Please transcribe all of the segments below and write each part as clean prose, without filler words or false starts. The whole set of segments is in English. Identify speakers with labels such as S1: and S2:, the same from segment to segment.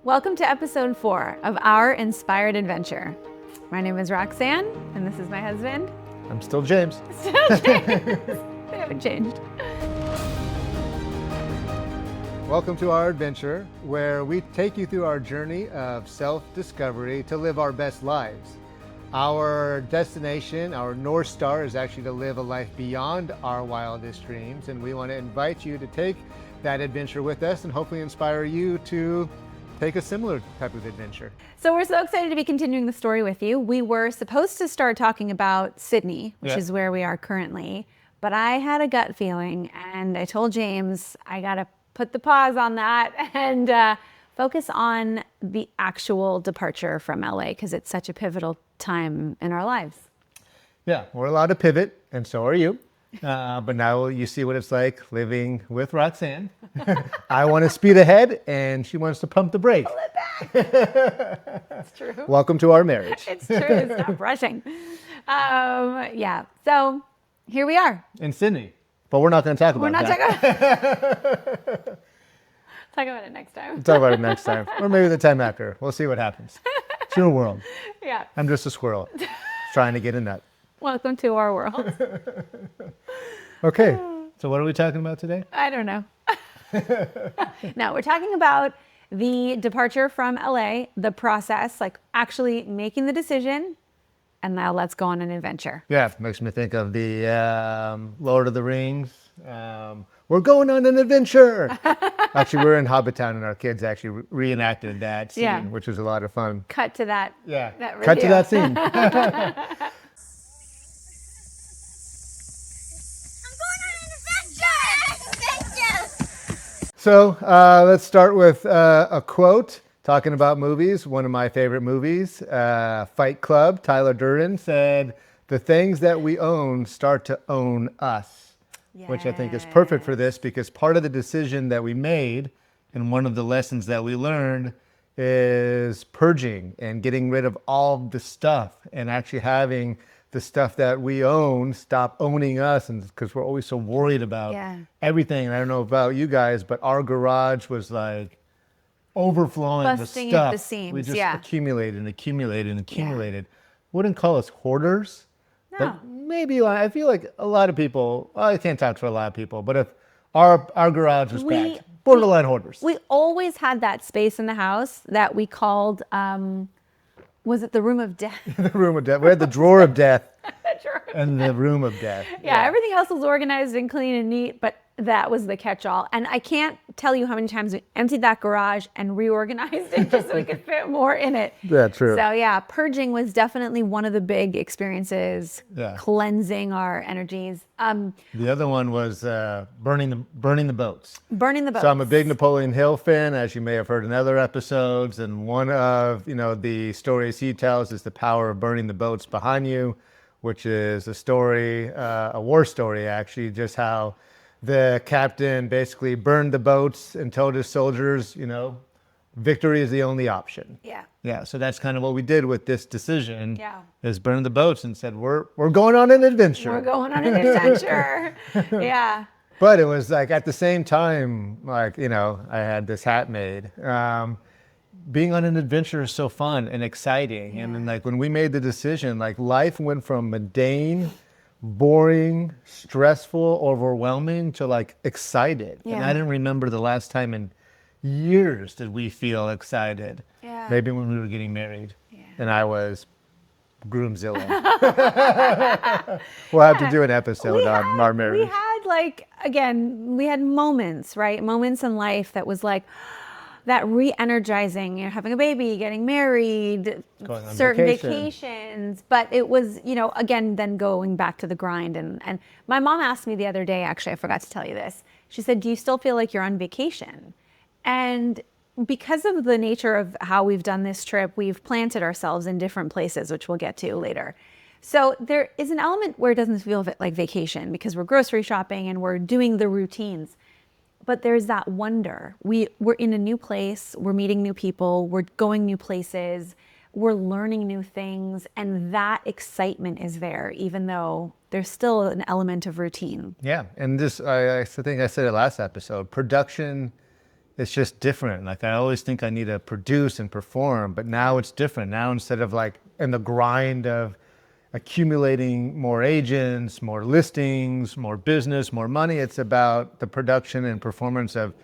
S1: Welcome to episode 4 of Our Inspired Adventure. My name is Roxanne, and this is my husband.
S2: I'm still James.
S1: Still James. They haven't changed.
S2: Welcome to our adventure, where we take you through our journey of self-discovery to live our best lives. Our destination, our North Star, is actually to live a life beyond our wildest dreams, and we want to invite you to take that adventure with us and hopefully inspire you to take a similar type of adventure.
S1: So we're so excited to be continuing the story with you. We were supposed to start talking about Sydney, which is where we are currently, but I had a gut feeling, and I told James I got to put the pause on that and focus on the actual departure from LA, because it's such a pivotal time in our lives.
S2: Yeah, we're allowed to pivot, and so are you. But now you see what it's like living with Roxanne. I want to speed ahead, and she wants to pump the brake.
S1: Pull it back. It's true.
S2: Welcome to our marriage.
S1: It's true. Stop rushing. So here we are.
S2: In Sydney. But we're not going to talk about that.
S1: Talk about it next time.
S2: We'll talk about it next time. Or maybe the time after. We'll see what happens. It's your world.
S1: Yeah.
S2: I'm just a squirrel trying to get a nut.
S1: Welcome to our world.
S2: Okay. So what are we talking about today?
S1: I don't know. No, we're talking about the departure from LA, the process, like actually making the decision, and now let's go on an adventure.
S2: Yeah, it makes me think of the Lord of the Rings. We're going on an adventure. Actually, we're in Hobbitown, and our kids actually reenacted that scene, which was a lot of fun.
S1: Cut to that.
S2: Yeah.
S1: That
S2: Cut to that scene. So let's start with a quote talking about movies. One of my favorite movies, Fight Club. Tyler Durden said, "The things that we own start to own us," which I think is perfect for this, because part of the decision that we made and one of the lessons that we learned is purging and getting rid of all the stuff and actually having the stuff that we own stop owning us, and because we're always so worried about everything. And I don't know about you guys, but our garage was like overflowing with
S1: busting
S2: stuff.
S1: at the seams.
S2: We just accumulated and accumulated and accumulated. Wouldn't call us hoarders, but maybe I feel like a lot of people. Well, I can't talk for a lot of people, but if our garage was packed, borderline hoarders.
S1: We always had that space in the house that we called. Was it the room of death?
S2: The room of death. We had the drawer of death.
S1: The drawer of
S2: and the room of death.
S1: Yeah, everything else was organized and clean and neat, but that was the catch-all. And I can't tell you how many times we emptied that garage and reorganized it just so we could fit more in it.
S2: Yeah, true.
S1: So yeah, purging was definitely one of the big experiences, cleansing our energies.
S2: The other one was burning the boats.
S1: Burning the boats.
S2: So I'm a big Napoleon Hill fan, as you may have heard in other episodes. And one of the stories he tells is the power of burning the boats behind you, which is a story, a war story actually, just how the captain basically burned the boats and told his soldiers, victory is the only option. Yeah. So that's kind of what we did with this decision. Is burn the boats and said, we're going on an adventure.
S1: We're going on an adventure. Yeah.
S2: But it was like at the same time, like, I had this hat made. Being on an adventure is so fun and exciting. And then like when we made the decision, like life went from mundane, boring, stressful, overwhelming to like excited. And I didn't remember the last time in years did we feel excited. Maybe when we were getting married and I was groomzilla. We'll have to do an episode on our marriage.
S1: We had we had moments, right? Moments in life that was like that re-energizing, having a baby, getting married,
S2: going on
S1: certain vacations. But it was, again, then going back to the grind. And my mom asked me the other day, actually, I forgot to tell you this. She said, "Do you still feel like you're on vacation?" And because of the nature of how we've done this trip, we've planted ourselves in different places, which we'll get to later. So there is an element where it doesn't feel like vacation because we're grocery shopping and we're doing the routines. But there's that wonder. We're in a new place, we're meeting new people, we're going new places, we're learning new things, and that excitement is there, even though there's still an element of routine.
S2: Yeah, and this, I think I said it last episode, production it's just different. Like I always think I need to produce and perform, but now it's different. Now instead of like in the grind of accumulating more agents, more listings, more business, more money, it's about the production and performance of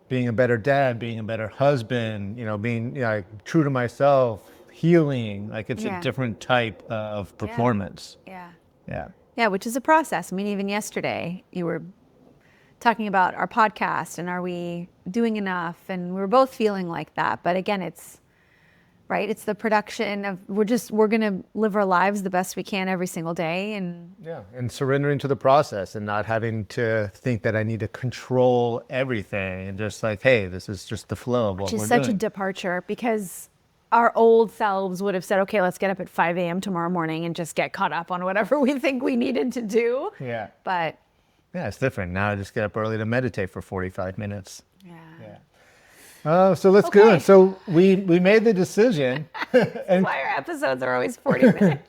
S2: being a better dad, being a better husband, being like true to myself, healing. Like it's a
S1: Yeah.
S2: different type of performance.
S1: Yeah.
S2: Yeah.
S1: Yeah, which is a process. I mean, even yesterday, you were talking about our podcast and are we doing enough? And we were both feeling like that. But again, it's right. It's the production of we're going to live our lives the best we can every single day. And
S2: Yeah. And surrendering to the process and not having to think that I need to control everything and just like, hey, this is just the flow of what
S1: which is
S2: we're
S1: such a
S2: doing.
S1: departure because our old selves would have said, okay, let's get up at 5 a.m. tomorrow morning and just get caught up on whatever we think we needed to do.
S2: Yeah.
S1: But
S2: Yeah, it's different. Now I just get up early to meditate for 45 minutes.
S1: yeah.
S2: So let's go.
S1: Okay.
S2: So we made the decision. And
S1: Why our episodes are always 40 minutes.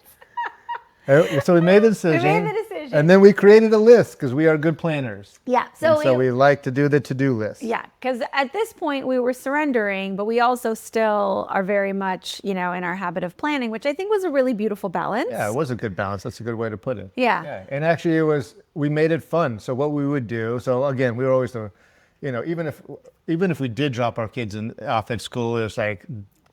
S2: so we made the decision.
S1: the decision.
S2: And then we created a list because we are good planners.
S1: Yeah.
S2: So,
S1: So,
S2: we like to do the to-do list.
S1: yeah, because at this point we were surrendering, but we also still are very much, in our habit of planning, which I think was a really beautiful balance.
S2: Yeah, it was a good balance. That's a good way to put it.
S1: Yeah.
S2: And actually we made it fun. So what we would do, so again, we were always even if we did drop our kids off at school, it was like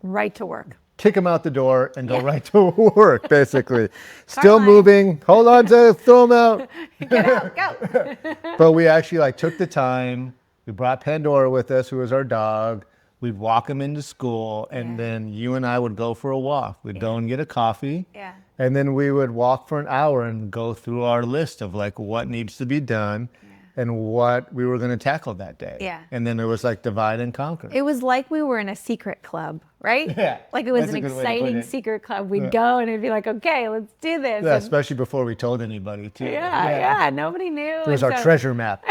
S1: Right to work.
S2: kick them out the door and go right to work, basically. Still
S1: Caroline.
S2: moving. Hold on to throw them out.
S1: Get out, go.
S2: But we actually took the time. We brought Pandora with us, who was our dog. We'd walk him into school, and then you and I would go for a walk. We'd go and get a coffee.
S1: Yeah.
S2: And then we would walk for an hour and go through our list of like what needs to be done and what we were going to tackle that day.
S1: Yeah.
S2: And then it was like divide and conquer.
S1: It was like we were in a secret club, right?
S2: Yeah,
S1: Like it was
S2: that's
S1: an
S2: a good way to put
S1: exciting
S2: it.
S1: secret club. We'd go and it'd be like, okay, let's do this.
S2: Yeah,
S1: And
S2: especially before we told anybody too.
S1: yeah, nobody knew.
S2: It was
S1: And
S2: our
S1: so-
S2: treasure map.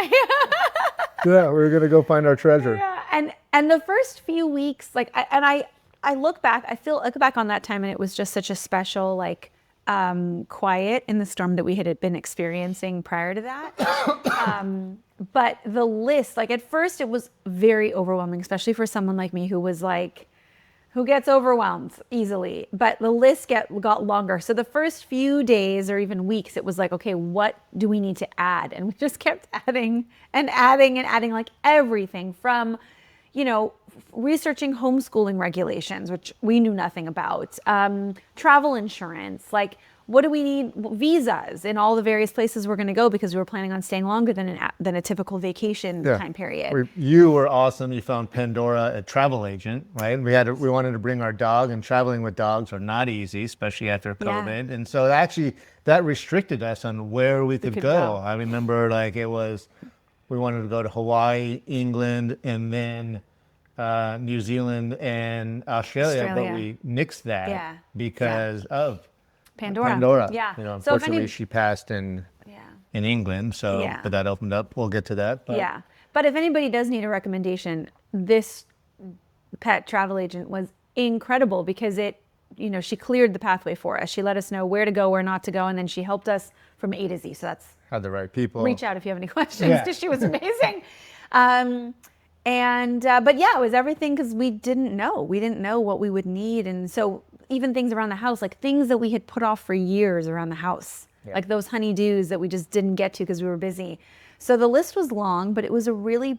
S2: Yeah, we were going to go find our treasure.
S1: Yeah, and the first few weeks, I look back, look back on that time, and it was just such a special quiet in the storm that we had been experiencing prior to that. But the list, at first, it was very overwhelming, especially for someone like me who gets overwhelmed easily. But the list got longer. So the first few days or even weeks, it was like, okay, what do we need to add? And we just kept adding and adding and adding, everything from, researching homeschooling regulations, which we knew nothing about, travel insurance, what do we need? Visas in all the various places we're going to go because we were planning on staying longer than a typical vacation time period.
S2: You were awesome. You found Pandora, a travel agent, right? We wanted to bring our dog, and traveling with dogs are not easy, especially after COVID. And so actually that restricted us on where we could go. I remember we wanted to go to Hawaii, England, and then New Zealand and Australia. But we nixed that because of Pandora.
S1: Yeah. So
S2: unfortunately, she passed in England. So, but that opened up. We'll get to that. But.
S1: Yeah. But if anybody does need a recommendation, this pet travel agent was incredible because she cleared the pathway for us. She let us know where to go, where not to go, and then she helped us from A to Z. So that's
S2: had the right people.
S1: Reach out if you have any questions because she was amazing. But yeah, it was everything because we didn't know. We didn't know what we would need. And so even things around the house, things that we had put off for years around the house, like those honeydews that we just didn't get to because we were busy. So the list was long, but it was a really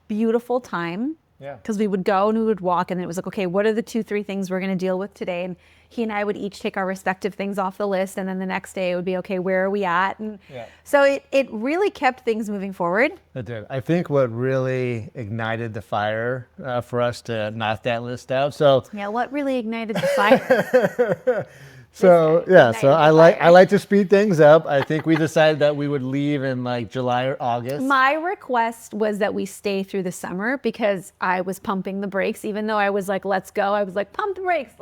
S1: beautiful time. Yeah. Because we would go and we would walk, and it was like, okay, what are the 2-3 things we're going to deal with today? And he and I would each take our respective things off the list, and then the next day it would be, okay, where are we at? And so it really kept things moving forward.
S2: It did. I think what really ignited the fire for us to knock that list out. So
S1: yeah, what really ignited the fire?
S2: So I like to speed things up. I think we decided that we would leave in July or August.
S1: My request was that we stay through the summer because I was pumping the brakes. Even though I was like, let's go, I was like, pump the brakes.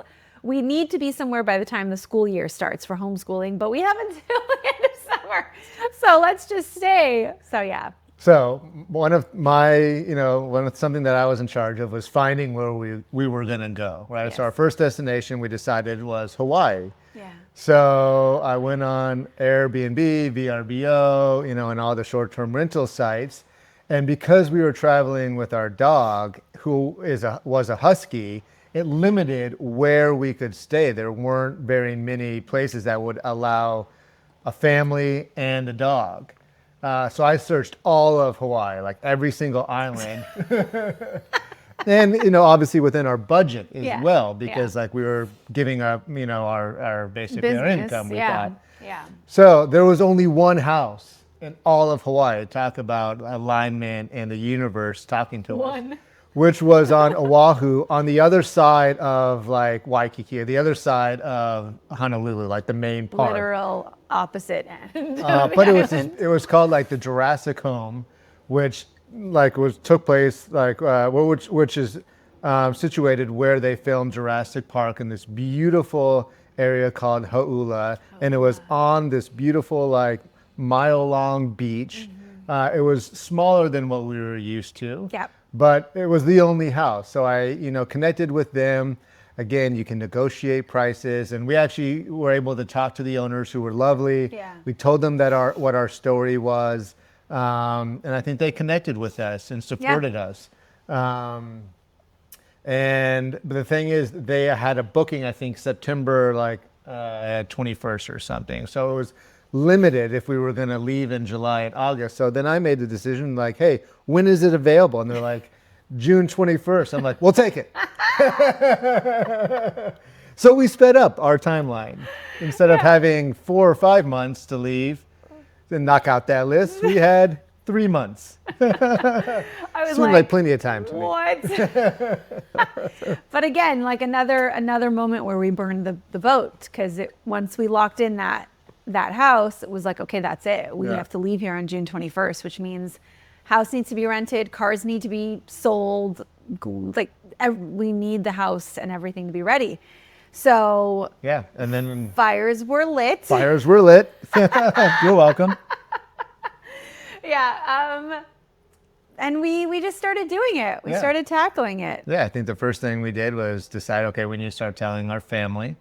S1: We need to be somewhere by the time the school year starts for homeschooling, but we have until the end of summer. So let's just stay. So yeah.
S2: So something that I was in charge of was finding where we were going to go, right? Yes. So our first destination we decided was Hawaii.
S1: Yeah.
S2: So I went on Airbnb, VRBO, and all the short-term rental sites. And because we were traveling with our dog, who was a husky, it limited where we could stay. There weren't very many places that would allow a family and a dog. So I searched all of Hawaii, like every single island. And, obviously within our budget as
S1: Yeah,
S2: well,
S1: yeah.
S2: because like we were giving up, our basically our
S1: Business,
S2: income, we
S1: yeah,
S2: thought.
S1: yeah.
S2: So there was only one house in all of Hawaii. Talk about alignment and the universe talking to us.
S1: One.
S2: Which was on Oahu, on the other side of like Waikiki, the other side of Honolulu, like the main park.
S1: Literal opposite end.
S2: But it was called like the Jurassic Home, which like took place like which is situated where they filmed Jurassic Park in this beautiful area called Hauula, and it was on this beautiful like mile-long beach. It was smaller than what we were used to.
S1: Yep.
S2: But it was the only house. So I, connected with them. Again, you can negotiate prices. And we actually were able to talk to the owners who were lovely.
S1: Yeah.
S2: We told them that what our story was. And I think they connected with us and supported us. And the thing is, they had a booking, I think, September 21st or something. So it was limited if we were going to leave in July and August. So then I made the decision like, hey, when is it available? And they're like, June 21st. I'm like, we'll take it. So we sped up our timeline. Instead of having 4 or 5 months to leave and knock out that list, we had 3 months.
S1: I was
S2: Seemed like plenty of time to me.
S1: what? But again, like another moment where we burned the boat, because once we locked in that house, it was like, okay, that's it. We have to leave here on June 21st, which means house needs to be rented, cars need to be sold, like we need the house and everything to be ready. So
S2: yeah, and then
S1: fires were lit.
S2: You're welcome.
S1: Yeah, and we just started doing it. We started tackling it.
S2: Yeah, I think the first thing we did was decide, okay, we need to start telling our family.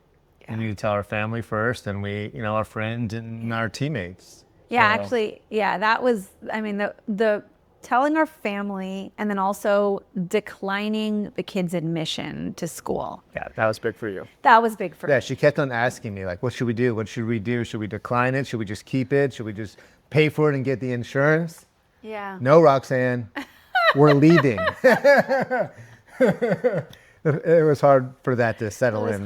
S2: We need to tell our family first, and our friends and our teammates.
S1: Yeah,
S2: So,
S1: actually, that was, I mean, the telling our family, and then also declining the kids' admission to school.
S2: yeah, that was big for you.
S1: That was big for me.
S2: Yeah, she kept on asking me, like, what should we do? What should we do? Should we decline it? Should we just keep it? Should we just pay for it and get the insurance?
S1: Yeah.
S2: No, Roxanne, we're leaving. It was hard for that to set in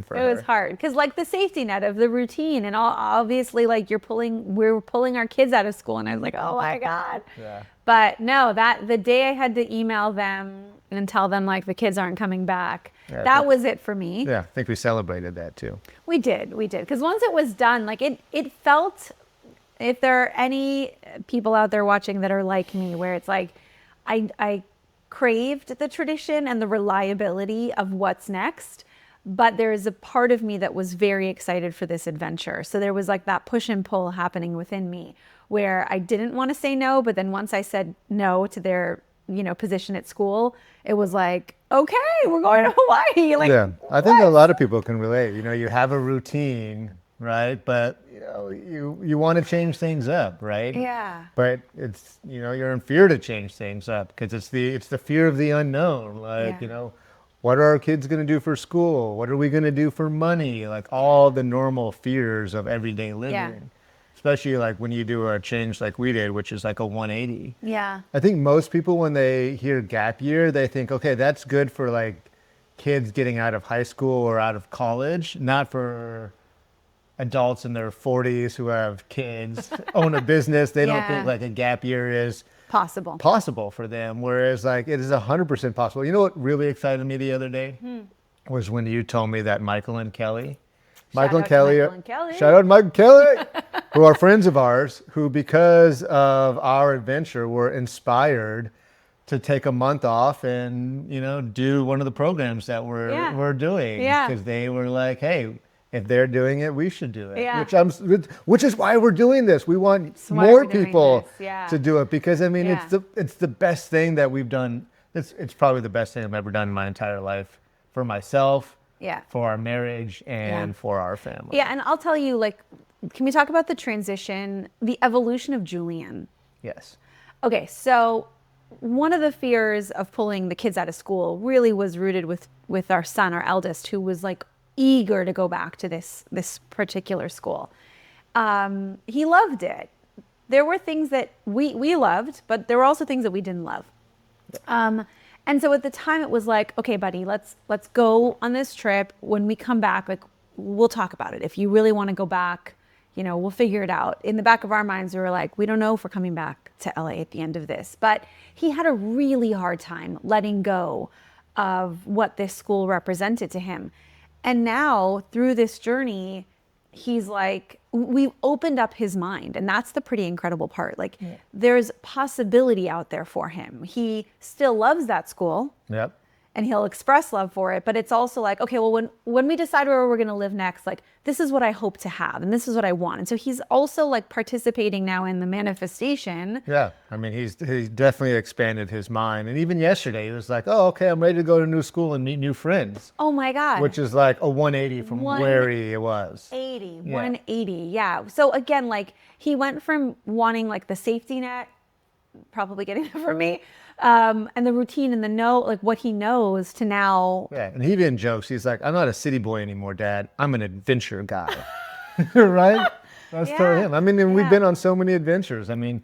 S2: for her.
S1: It was hard because like the safety net of the routine, and obviously like we're pulling our kids out of school, and I was like, oh my God.
S2: Yeah.
S1: But no, the day I had to email them and tell them like the kids aren't coming back, that was it for me.
S2: Yeah, I think we celebrated that too.
S1: We did. Because once it was done, like it felt, if there are any people out there watching that are like me, where it's like, I craved the tradition and the reliability of what's next, but there's a part of me that was very excited for this adventure. So there was like that push and pull happening within me where I didn't want to say no, but then once I said no to their, position at school, it was like, okay, we're going to Hawaii. Like,
S2: yeah, I think a lot of people can relate. You have a routine, right? But you want to change things up, right?
S1: Yeah.
S2: But it's you're in fear to change things up because it's the fear of the unknown. Like what are our kids going to do for school? What are we going to do for money? Like all the normal fears of everyday living.
S1: Yeah.
S2: Especially like when you do a change like we did, which is like a 180.
S1: Yeah.
S2: I think most people when they hear gap year, they think, okay, that's good for like kids getting out of high school or out of college, not for adults in their 40s who have kids, own a business. They don't think like a gap year is possible for them. Whereas like it is 100% possible. You know what really excited me the other day was when you told me that Michael and Kelly, shout out Michael and Kelly, who are friends of ours, who because of our adventure were inspired to take a month off and do one of the programs that we're doing because they were like, hey, if they're doing it, we should do it. Which is why we're doing this. We want more people to do it because it's the best thing that we've done. It's probably the best thing I've ever done in my entire life for myself, for our marriage, and for our family.
S1: Yeah, and I'll tell you, like, can we talk about the transition, the evolution of Julian?
S2: Yes.
S1: Okay, so one of the fears of pulling the kids out of school really was rooted with our son, our eldest, who was like eager to go back to this particular school. He loved it. There were things that we loved, but there were also things that we didn't love. And so at the time it was like, okay, buddy, let's go on this trip. When we come back, like we'll talk about it. If you really want to go back, we'll figure it out. In the back of our minds, we were like, we don't know if we're coming back to LA at the end of this. But he had a really hard time letting go of what this school represented to him. And now through this journey, he's like, we've opened up his mind. And that's the pretty incredible part. Like there's possibility out there for him. He still loves that school.
S2: Yep.
S1: And he'll express love for it. But it's also like, okay, well, when we decide where we're going to live next, like, this is what I hope to have. And this is what I want. And so he's also like participating now in the manifestation.
S2: Yeah. I mean, he's definitely expanded his mind. And even yesterday, he was like, oh, okay, I'm ready to go to new school and meet new friends.
S1: Oh my God.
S2: Which is like a 180 from where he was.
S1: 180. Yeah. So again, like he went from wanting like the safety net, probably getting it for me, and the routine and the like what he knows to now.
S2: Yeah, and he even jokes. He's like, I'm not a city boy anymore, Dad. I'm an adventure guy. Right? That's for him. I mean, and we've been on so many adventures. I mean,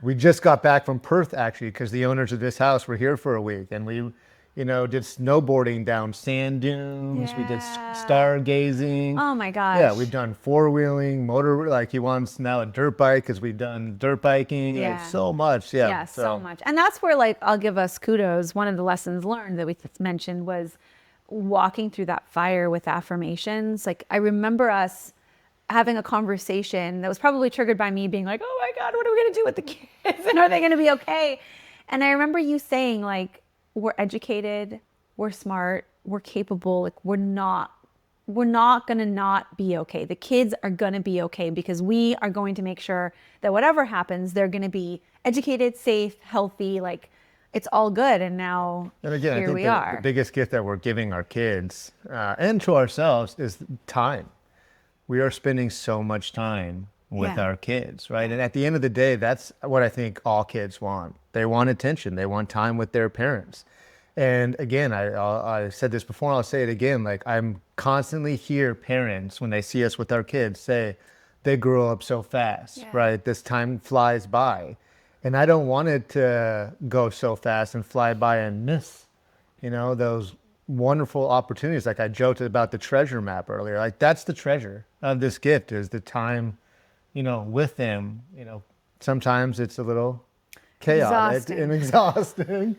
S2: we just got back from Perth, actually, because the owners of this house were here for a week. And we, did snowboarding down sand dunes. We did stargazing.
S1: Oh, my gosh.
S2: Yeah, we've done four-wheeling, motor. Like, he wants now a dirt bike because we've done dirt biking.
S1: Yeah.
S2: Like, so much. Yeah,
S1: Yeah, so much. And that's where, like, I'll give us kudos. One of the lessons learned that we mentioned was walking through that fire with affirmations. Like, I remember us having a conversation that was probably triggered by me being like, oh, my God, what are we going to do with the kids? And are they going to be okay? And I remember you saying, like, we're educated, we're smart, we're capable, like we're not gonna not be okay. The kids are gonna be okay because we are going to make sure that whatever happens, they're gonna be educated, safe, healthy, like it's all good. And now
S2: again,
S1: here we are.
S2: The biggest gift that we're giving our kids and to ourselves is time. We are spending so much time with our kids, right? And at the end of the day, that's what I think all kids want. They want attention. They want time with their parents. And again, I said this before, I'll say it again. Like I'm constantly hear parents when they see us with our kids say, they grow up so fast, right? This time flies by. And I don't want it to go so fast and fly by and miss, those wonderful opportunities. Like I joked about the treasure map earlier. Like that's the treasure of this gift is the time with them. Sometimes it's a little chaotic and exhausting.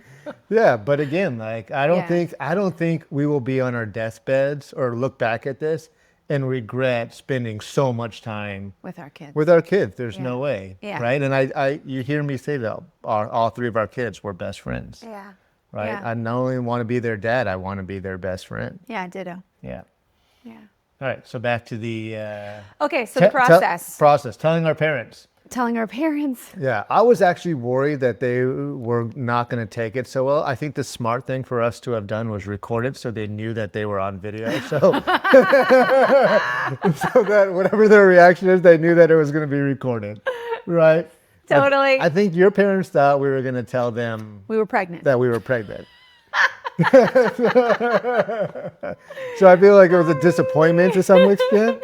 S2: Yeah, but again, like I don't think we will be on our deathbeds or look back at this and regret spending so much time
S1: with our kids.
S2: There's no way, right? And I you hear me say that all three of our kids were best friends.
S1: Yeah.
S2: Right.
S1: Yeah.
S2: I not only want to be their dad, I want to be their best friend.
S1: Yeah, ditto.
S2: Yeah.
S1: Yeah.
S2: All right, so back to the
S1: okay, so the process.
S2: Telling our parents.
S1: Telling our parents.
S2: Yeah, I was actually worried that they were not going to take it so well. I think the smart thing for us to have done was record it so they knew that they were on video. So, so that whatever their reaction is, they knew that it was going to be recorded, right?
S1: Totally.
S2: I think your parents thought we were going to tell them
S1: we were pregnant.
S2: That we were pregnant. So I feel like it was a disappointment to some extent.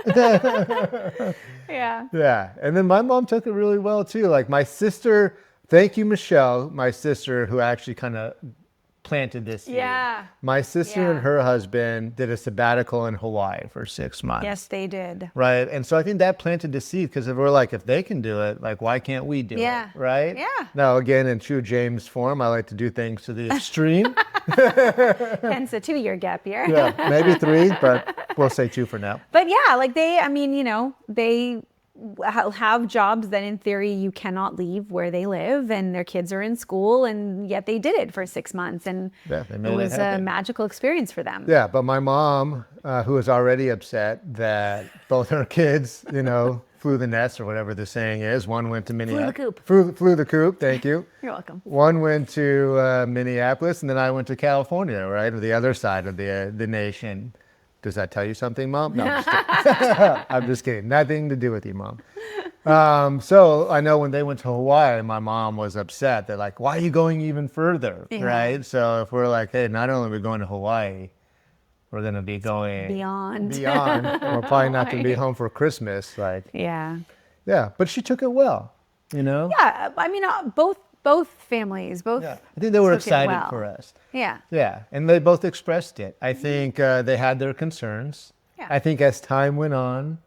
S1: Yeah.
S2: Yeah. And then my mom took it really well too. Like my sister, thank you, Michelle, my sister who actually kind of planted this seed.
S1: Yeah.
S2: My sister and her husband did a sabbatical in Hawaii for 6 months.
S1: Yes, they did.
S2: Right. And so I think that planted the seed because we're like, if they can do it, like, why can't we do it? Right.
S1: Yeah.
S2: Now, again, in true James form, I like to do things to the extreme.
S1: Hence a 2-year gap year.
S2: Yeah, maybe 3, but we'll say 2 for now.
S1: But yeah, like they have jobs that in theory you cannot leave where they live and their kids are in school and yet they did it for 6 months and it was a magical experience for them.
S2: Yeah, but my mom, who was already upset that both her kids, flew the nest or whatever the saying is. One went to Minneapolis. Flew the coop, thank you.
S1: You're welcome.
S2: One went to Minneapolis and then I went to California, right? Or the other side of the nation. Does that tell you something, Mom? No, I'm just kidding. I'm just kidding. Nothing to do with you, Mom. So I know when they went to Hawaii, my mom was upset. They're like, why are you going even further?
S1: Yeah.
S2: Right? So if we're like, hey, not only are we going to Hawaii, we're going to be going
S1: Beyond.
S2: and we're probably not going to be
S1: Like,
S2: home for Christmas. Like,
S1: yeah.
S2: yeah, but she took it well, you know?
S1: Yeah. I mean, both families, both
S2: Yeah. I think they were
S1: took it
S2: excited
S1: well.
S2: for us.
S1: Yeah.
S2: Yeah. And they both expressed it. I think they had their concerns.
S1: Yeah.
S2: I think as time went on,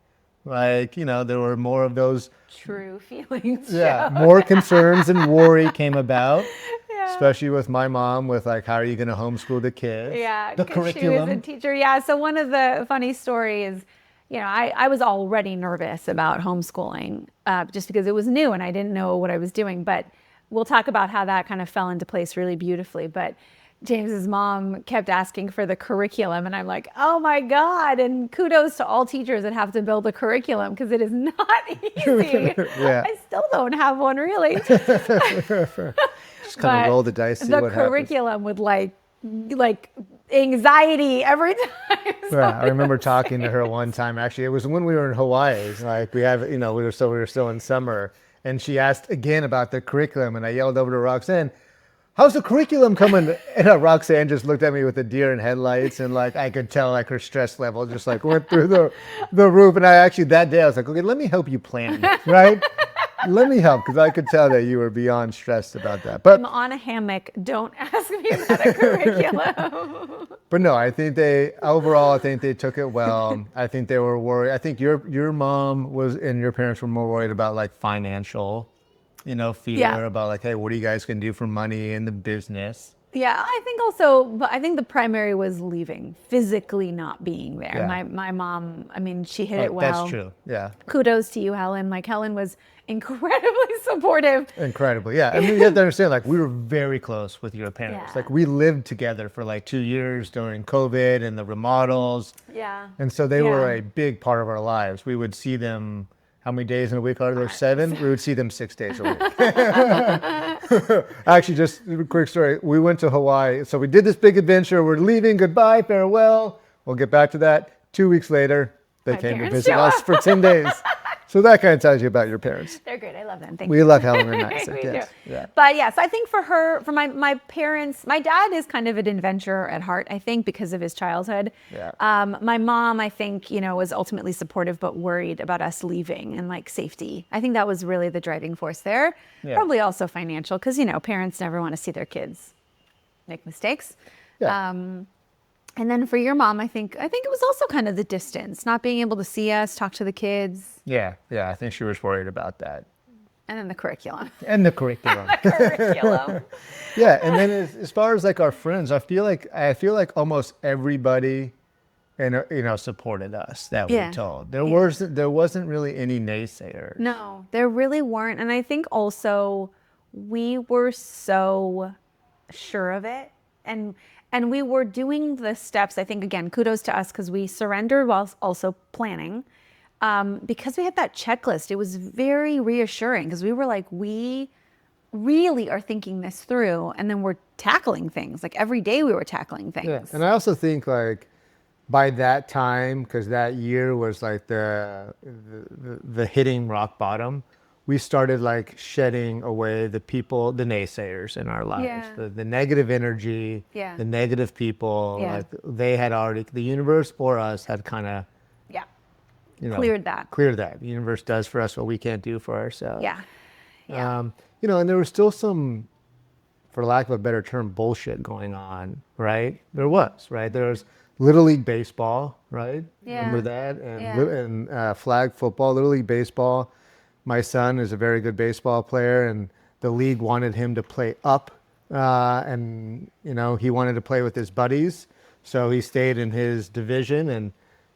S2: like, you know, there were more of those,
S1: True feelings.
S2: yeah,
S1: show.
S2: more concerns and worry came about.
S1: Yeah.
S2: Especially with my mom, with like, how are you going to homeschool the kids?
S1: Yeah,
S2: The
S1: because she was a
S2: curriculum.
S1: teacher. Yeah, so one of the funny stories, I was already nervous about homeschooling just because it was new and I didn't know what I was doing. But we'll talk about how that kind of fell into place really beautifully. But James's mom kept asking for the curriculum, and I'm like, oh my God. And kudos to all teachers that have to build a curriculum because it is not easy.
S2: Yeah.
S1: I still don't have one really.
S2: Just kind of roll the dice, see
S1: the
S2: what happens.
S1: curriculum would like anxiety every time.
S2: Yeah, I remember talking to her one time. Actually, it was when we were in Hawaii. It's like we have, you know, we were still in summer, and she asked again about the curriculum, and I yelled over to Roxanne, "How's the curriculum coming?" And Roxanne just looked at me with a deer in headlights, and like I could tell, like her stress level just like went through the roof. And I actually that day I was like, "Okay, let me help you plan this, right? Let me help," because I could tell that you were beyond stressed about that. But
S1: I'm on a hammock. Don't ask me about a curriculum.
S2: But no, I think I think they took it well. I think they were worried. I think your mom was and your parents were more worried about like financial, you know, fear
S1: Yeah.
S2: about like, hey, what are you guys going to do for money in the business?
S1: Yeah, I think also, but I think the primary was leaving, physically not being there.
S2: Yeah.
S1: My mom, I mean, she hit it well.
S2: That's true. Yeah.
S1: Kudos to you, Helen. Like Helen was incredibly supportive.
S2: Incredibly. Yeah. I mean, you have to understand, like, we were very close with your parents.
S1: Yeah.
S2: Like, we lived together for like 2 years during COVID and the remodels.
S1: Yeah.
S2: And so they were
S1: Yeah.
S2: a big part of our lives. We would see them, how many days in a week are there? 7? We would see them 6 days a week. Actually, just a quick story. We went to Hawaii. So we did this big adventure. We're leaving. Goodbye. Farewell. We'll get back to that. 2 weeks later, they
S1: My
S2: came to
S1: parents
S2: visit
S1: show
S2: us
S1: up.
S2: for 10 days. So that kind of tells you about your parents.
S1: They're great. I love them. Thank
S2: We
S1: you.
S2: love Helen and Isaac.
S1: We
S2: Yes.
S1: do.
S2: Yeah.
S1: But yes, I think for my parents, my dad is kind of an adventurer at heart, I think, because of his childhood.
S2: Yeah.
S1: My mom, I think, was ultimately supportive, but worried about us leaving and like safety. I think that was really the driving force there.
S2: Yeah.
S1: Probably also financial, because, parents never want to see their kids make mistakes.
S2: Yeah.
S1: And then for your mom, I think it was also kind of the distance, not being able to see us, talk to the kids,
S2: Yeah. Yeah. I think she was worried about that.
S1: and then the curriculum.
S2: And the curriculum.
S1: Curriculum.
S2: Yeah. And then as far as like our friends, I feel like almost everybody supported us that
S1: Yeah.
S2: we told. There wasn't really any naysayers.
S1: No, there really weren't. And I think also we were so sure of it. And we were doing the steps. I think, again, kudos to us because we surrendered while also planning. Because we had that checklist, it was very reassuring because we were like, we really are thinking this through. And then we're tackling things. Like every day we were tackling things.
S2: Yeah. And I also think like by that time, because that year was like the hitting rock bottom, we started like shedding away the people, the naysayers in our lives,
S1: Yeah.
S2: the negative energy,
S1: Yeah.
S2: the negative people.
S1: Yeah.
S2: Like they had already, the universe for us had kind of,
S1: Yeah.
S2: cleared
S1: that.
S2: The universe does for us what we can't do for ourselves.
S1: Yeah. Yeah.
S2: And there was still some, for lack of a better term, bullshit going on, right? There was, right? There was Little League Baseball, right?
S1: Yeah.
S2: Remember that? And,
S1: Yeah.
S2: and flag football, Little League Baseball. My son is a very good baseball player, and the league wanted him to play up. And he wanted to play with his buddies. So he stayed in his division, and,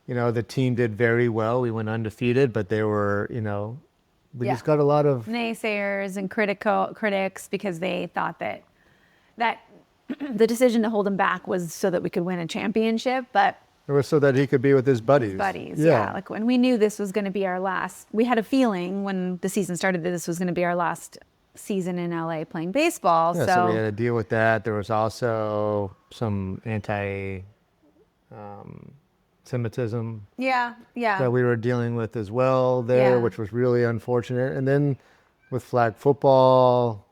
S2: the team did very well. We went undefeated, but they were, we
S1: Yeah.
S2: just got a lot of
S1: Naysayers and critics because they thought that the decision to hold him back was so that we could win a championship, but
S2: it was so that he could be with his buddies.
S1: yeah. Like when we knew this was going to be our last, we had a feeling when the season started that this was going to be our last season in LA playing baseball.
S2: Yeah, so we had to deal with that. There was also some anti-Semitism
S1: Yeah. Yeah.
S2: that we were dealing with as well there,
S1: Yeah.
S2: which was really unfortunate. And then with flag football,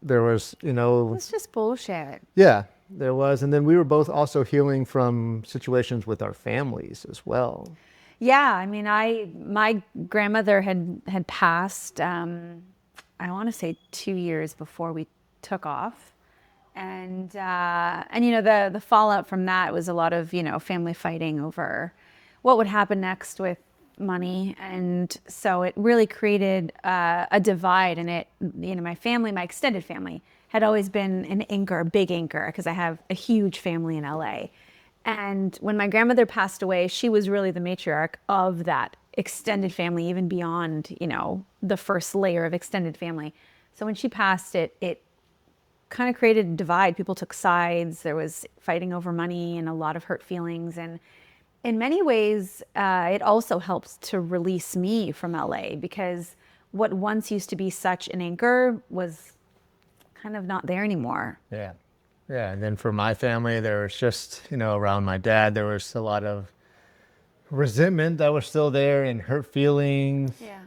S2: there was,
S1: It's just bullshit.
S2: yeah, there was. And then we were both also healing from situations with our families as well.
S1: Yeah, I mean, my grandmother had passed. I want to say 2 years before we took off, and the fallout from that was a lot of family fighting over what would happen next with money, and so it really created a divide. And my family, my extended family, had always been an anchor, a big anchor, because I have a huge family in LA. And when my grandmother passed away, she was really the matriarch of that extended family, even beyond, the first layer of extended family. So when she passed, it kind of created a divide. People took sides. There was fighting over money and a lot of hurt feelings. And in many ways, it also helps to release me from LA, because what once used to be such an anchor was kind of not there anymore.
S2: Yeah. Yeah. And then for my family, there was just, around my dad, there was a lot of resentment that was still there and hurt feelings.
S1: Yeah.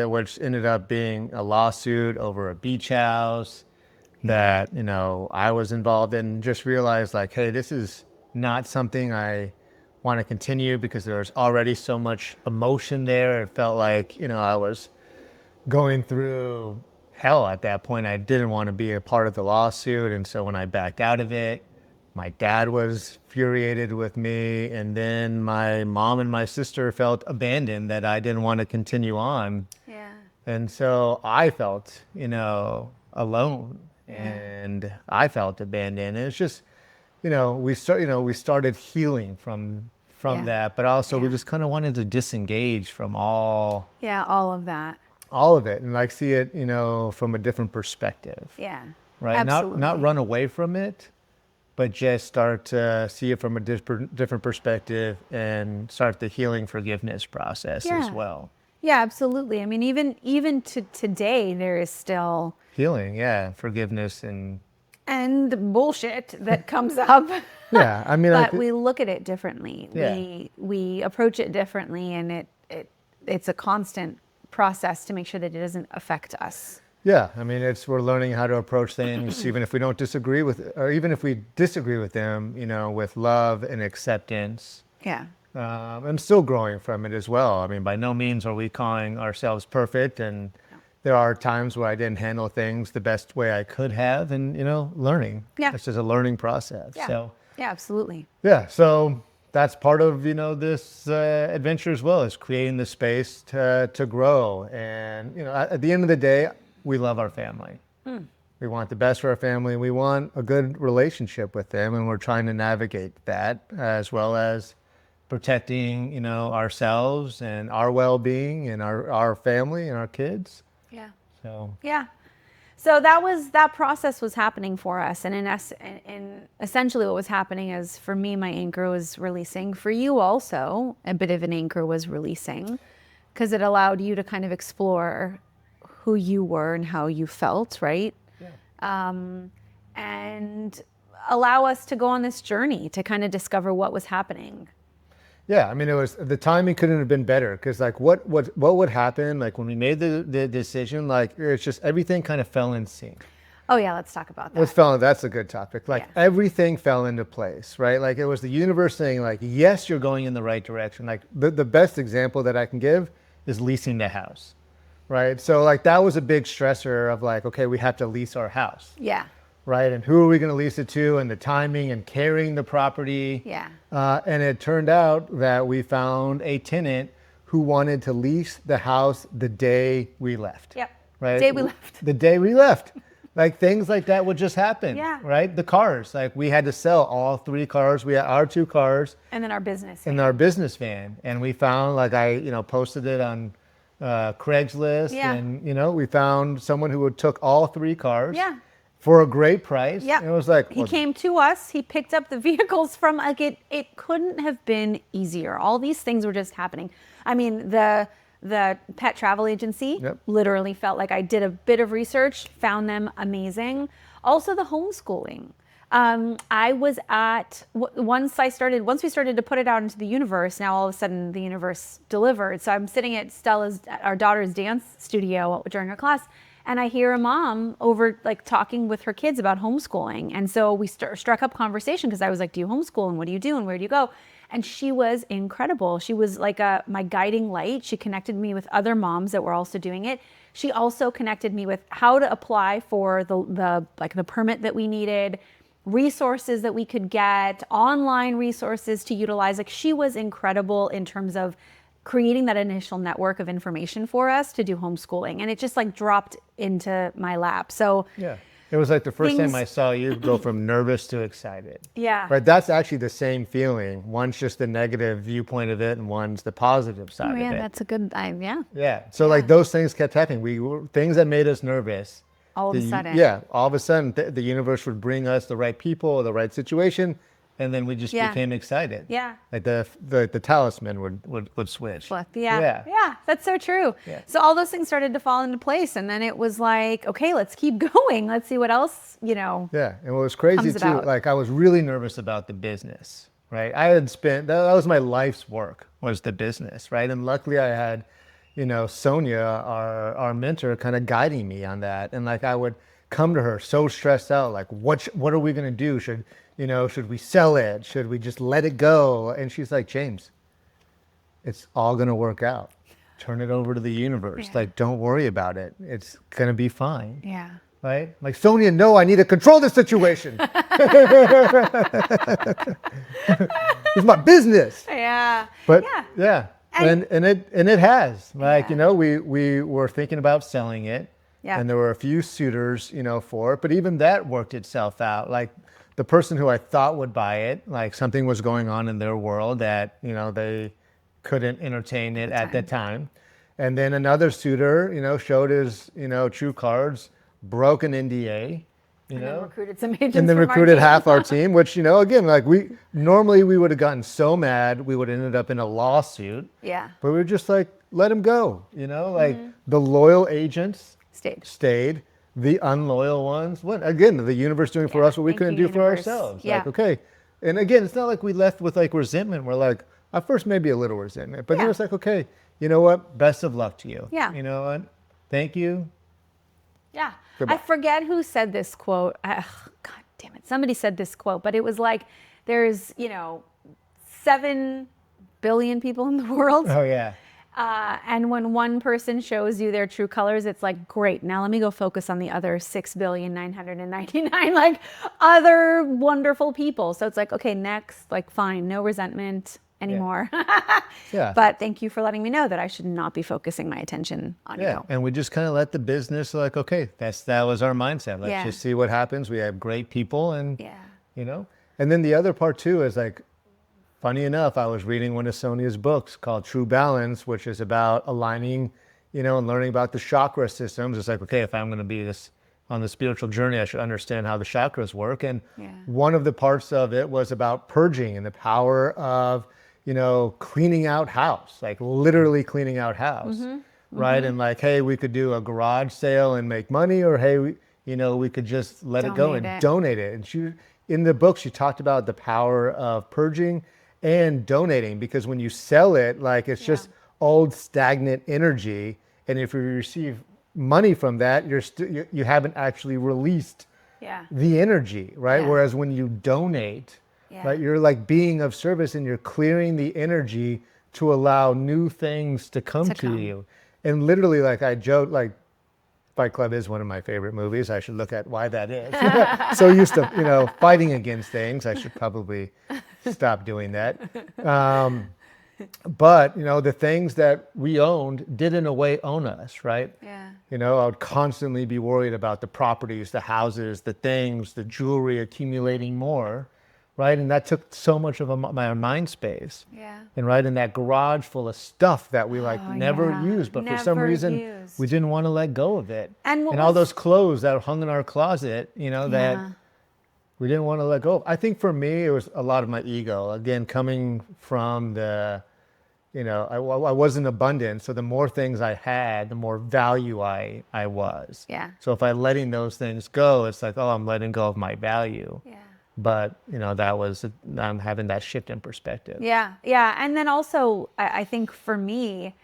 S2: Which ended up being a lawsuit over a beach house that, I was involved in. Just realized like, hey, this is not something I want to continue, because there was already so much emotion there. It felt like, I was going through hell at that point. I didn't want to be a part of the lawsuit. And so when I backed out of it, my dad was infuriated with me. And then my mom and my sister felt abandoned, that I didn't want to continue on.
S1: Yeah.
S2: And so I felt, alone,
S1: Yeah.
S2: and I felt abandoned. And it's just, we started healing from
S1: Yeah.
S2: that, but also we
S1: Yeah.
S2: just kind of wanted to disengage from all
S1: of that.
S2: of it, and like see it, from a different perspective.
S1: Yeah.
S2: Right.
S1: Absolutely.
S2: Not run away from it, but just start to see it from a different perspective and start the healing forgiveness process as
S1: Yeah.
S2: well.
S1: Yeah, absolutely. I mean, even to today, there is still
S2: Healing, yeah, forgiveness and
S1: bullshit that comes up.
S2: yeah. I mean,
S1: But we look at it differently.
S2: Yeah.
S1: We approach it differently, and it's a constant process to make sure that it doesn't affect us.
S2: yeah. I mean, we're learning how to approach things, even if we don't disagree with, or even if we disagree with them, with love and acceptance.
S1: Yeah.
S2: I'm still growing from it as well. I mean, by no means are we calling ourselves perfect, and there are times where I didn't handle things the best way I could have, and learning.
S1: Yeah.
S2: It's just a learning process.
S1: Yeah.
S2: So
S1: Yeah, absolutely.
S2: yeah, so that's part of this adventure as well, is creating the space to grow. And at the end of the day, we love our family. We want the best for our family. We want a good relationship with them, and we're trying to navigate that, as well as protecting, ourselves and our well-being and our family and our kids.
S1: Yeah.
S2: So
S1: Yeah. So that process was happening for us, and in essentially what was happening is, for me, my anchor was releasing. For you also, a bit of an anchor was releasing, because it allowed you to kind of explore who you were and how you felt, right?
S2: yeah.
S1: And allow us to go on this journey to kind of discover what was happening.
S2: Yeah, I mean, the timing couldn't have been better, because like what would happen, like when we made the decision, like it's just everything kind of fell in sync.
S1: Oh yeah, let's talk about that.
S2: That's a good topic. Like
S1: Yeah.
S2: everything fell into place, right? Like it was the universe saying like, yes, you're going in the right direction. Like the best example that I can give is leasing the house, right? So like that was a big stressor of like, okay, we have to lease our house.
S1: Yeah.
S2: Right, and who are we going to lease it to, and the timing and carrying the property.
S1: Yeah.
S2: And it turned out that we found a tenant who wanted to lease the house the day we left.
S1: Yep.
S2: Right.
S1: Day we left.
S2: The day we left. Like things like that would just happen.
S1: Yeah.
S2: Right. The cars, like we had to sell all 3 cars. We had our 2 cars.
S1: And then our business.
S2: In our business van, and we found, like I posted it on Craigslist,
S1: Yeah.
S2: and we found someone who took all 3 cars.
S1: Yeah.
S2: For a great price.
S1: Yeah.
S2: And it was like,
S1: He came to us. He picked up the vehicles from, like, it couldn't have been easier. All these things were just happening. I mean, the pet travel agency
S2: Yep.
S1: literally felt like I did a bit of research, found them amazing. Also the homeschooling. I was at once we started to put it out into the universe. Now all of a sudden the universe delivered. So I'm sitting at our daughter's dance studio during her class, and I hear a mom over like talking with her kids about homeschooling. And so we struck up conversation because I was like, "Do you homeschool? And what do you do? And where do you go?" And she was incredible. She was like my guiding light. She connected me with other moms that were also doing it. She also connected me with how to apply for the permit that we needed, resources that we could get, online resources to utilize. Like, she was incredible in terms of creating that initial network of information for us to do homeschooling. And it just like dropped into my lap. So
S2: yeah, it was like the first time I saw you go from nervous to excited.
S1: Yeah.
S2: Right. That's actually the same feeling. One's just the negative viewpoint of it, and one's the positive side
S1: Oh, yeah,
S2: of it.
S1: that's a good, yeah.
S2: Yeah. So like those things kept happening. We were things that made us nervous.
S1: All of a sudden.
S2: Yeah. All of a sudden, the universe would bring us the right people, the right situation, and then we just became excited.
S1: Yeah.
S2: Like the talisman would switch.
S1: Flip. Yeah. That's so true.
S2: Yeah.
S1: So all those things started to fall into place, and then it was like, okay, let's keep going. Let's see what else,
S2: Yeah. And what was crazy
S1: comes
S2: too,
S1: about.
S2: like I was really nervous about the business, right? I had spent, that was my life's work, was the business, right? And luckily I had, Sonia, our mentor, kind of guiding me on that. And like I would come to her so stressed out, like, what are we going to do? Should we sell it? Should we just let it go? And she's like, James, it's all going to work out. Turn it over to the universe.
S1: Yeah.
S2: Like, don't worry about it. It's going to be fine.
S1: Yeah.
S2: Right? Like, Sonia, no, I need to control the situation. It's my business.
S1: Yeah.
S2: But
S1: yeah.
S2: And it has. Like, we were thinking about selling it.
S1: Yeah.
S2: And there were a few suitors, for it, but even that worked itself out. Like, the person who I thought would buy it, like something was going on in their world that, they couldn't entertain it at the time. And then another suitor, showed his, true cards, broke an NDA,
S1: And then recruited some agents.
S2: and then
S1: from our
S2: recruited
S1: team.
S2: half our team, which, again, like we would have gotten so mad, we would have ended up in a lawsuit.
S1: Yeah.
S2: But we were just like, let him go, like the loyal agents stayed. The unloyal ones went. Again, the universe doing for us what we couldn't do for ourselves.
S1: Yeah.
S2: Like, okay. And again, it's not like we left with like resentment. We're like, at first maybe a little resentment, but then it's like, okay, you know what? Best of luck to you.
S1: Yeah.
S2: You know what? Thank you.
S1: Yeah.
S2: Goodbye.
S1: I forget who said this quote. God damn it. Somebody said this quote, but it was like, there's, 7 billion people in the world.
S2: Oh, yeah.
S1: And when one person shows you their true colors, it's like, great, now let me go focus on the other 6,999,000,000 like other wonderful people. So it's like, okay, next, like, fine, no resentment anymore.
S2: Yeah.
S1: But thank you for letting me know that I should not be focusing my attention on you.
S2: And we just kind of let the business, like, okay, that was our mindset. Let's just see what happens. We have great people, and and then the other part too is like, funny enough, I was reading one of Sonia's books called True Balance, which is about aligning, and learning about the chakra systems. It's like, okay, if I'm going to be on the spiritual journey, I should understand how the chakras work. And one of the parts of it was about purging and the power of, cleaning out house, like literally cleaning out house, right? And like, hey, we could do a garage sale and make money, or hey, we could just let it go and donate it. And in the book, she talked about the power of purging and donating, because when you sell it, like, it's just old stagnant energy, and if you receive money from that, you haven't actually released the energy, right? Whereas when you donate, right, you're like being of service, and you're clearing the energy to allow new things to come to you. And literally, like, I joke, like, Fight Club is one of my favorite movies. I should look at why that is. So used to, fighting against things. I should probably stop doing that. But, the things that we owned did in a way own us, right? Yeah. I would constantly be worried about the properties, the houses, the things, the jewelry accumulating more, right? And that took so much of my mind space. Yeah. And right in that garage full of stuff that we never used, but for some reason we didn't want to let go of it. And all those clothes that hung in our closet, that we didn't want to let go of. I think for me, it was a lot of my ego. Again, coming from I wasn't abundant. So the more things I had, the more value I was. Yeah. So if I'm letting those things go, it's like, oh, I'm letting go of my value. Yeah. But, that was, I'm having that shift in perspective.
S1: Yeah, yeah. And then also, I think for me,